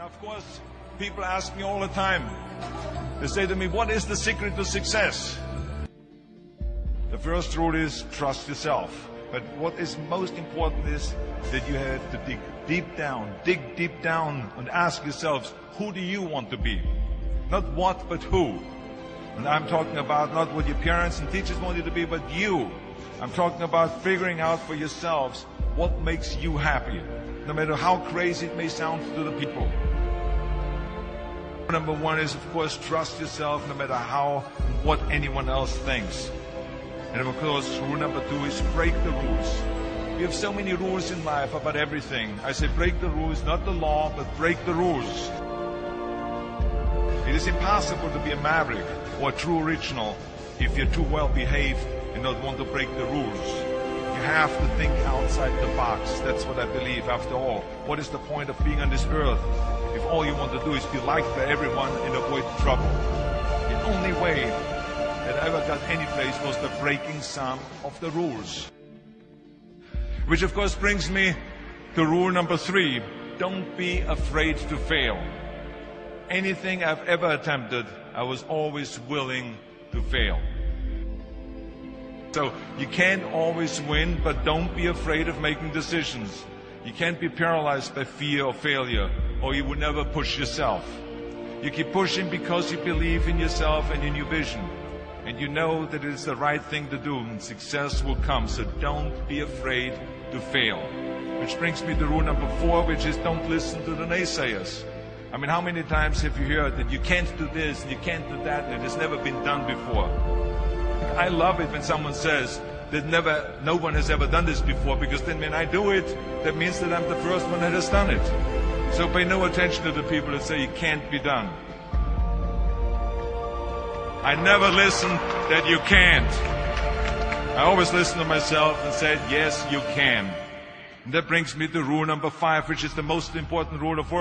Of course, people ask me all the time. They say to me, what is the secret to success? The first rule is trust yourself. But what is most important is that you have to dig deep down and ask yourselves, who do you want to be? Not what, but who. And I'm talking about not what your parents and teachers want you to be, but you. I'm talking about figuring out for yourselves what makes you happy, no matter how crazy it may sound to the people. Number one is, of course, trust yourself no matter how and what anyone else thinks. And of course, rule number two is break the rules. We have so many rules in life about everything. I say break the rules, not the law, but break the rules. It is impossible to be a maverick or a true original if you're too well behaved and not want to break the rules. You have to think outside the box. That's what I believe. After all, what is the point of being on this earth if all you want to do is be liked by everyone and avoid trouble? The only way that I ever got any place was the breaking some of the rules. Which of course brings me to rule number three. Don't be afraid to fail. Anything I've ever attempted, I was always willing to fail. So you can't always win, but don't be afraid of making decisions. You can't be paralyzed by fear of failure, or you would never push yourself. You keep pushing because you believe in yourself and in your vision. And you know that it is the right thing to do, and success will come. So don't be afraid to fail. Which brings me to rule number four, which is don't listen to the naysayers. I mean, how many times have you heard that you can't do this and you can't do that, and it has never been done before? I love it when someone says that no one has ever done this before, because then when I do it, that means that I'm the first one that has done it. So pay no attention to the people that say it can't be done. I never listen that you can't. I always listen to myself and said, yes, you can. And that brings me to rule number five, which is the most important rule of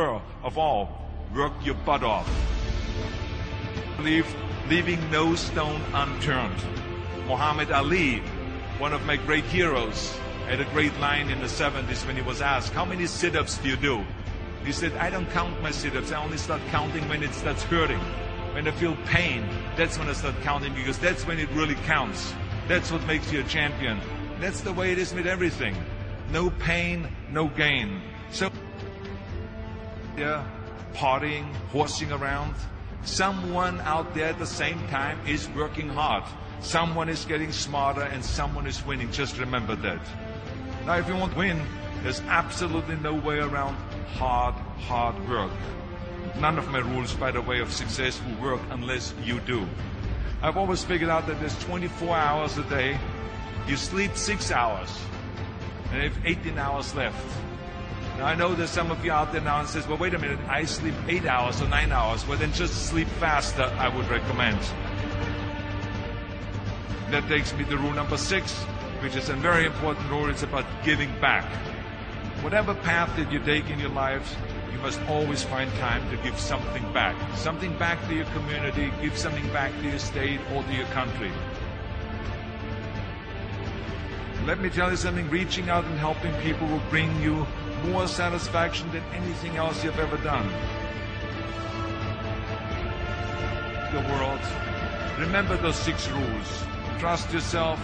all. Work your butt off. Leaving no stone unturned. Muhammad Ali, one of my great heroes, had a great line in the 70s when he was asked, how many sit-ups do you do? He said, I don't count my sit-ups. I only start counting when it starts hurting. When I feel pain, that's when I start counting, because that's when it really counts. That's what makes you a champion. That's the way it is with everything. No pain, no gain. So, yeah, partying, horsing around. Someone out there at the same time is working hard. Someone is getting smarter and someone is winning. Just remember that. Now, if you want to win, there's absolutely no way around hard work. None of my rules, by the way, of success will work unless you do. I've always figured out that there's 24 hours a day. You sleep 6 hours, and you have 18 hours left. Now, I know there's some of you out there now and says, well, wait a minute, I sleep 8 hours or 9 hours. Well, then just sleep faster, I would recommend. That takes me to rule number 6, which is a very important rule. It's about giving back. Whatever path that you take in your life, you must always find time to give something back. Something back to your community, give something back to your state or to your country. Let me tell you something, reaching out and helping people will bring you more satisfaction than anything else you've ever done. The world. Remember those 6 rules. Trust yourself,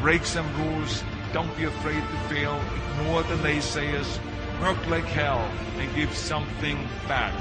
break some rules, don't be afraid to fail, ignore the naysayers, work like hell, and give something back.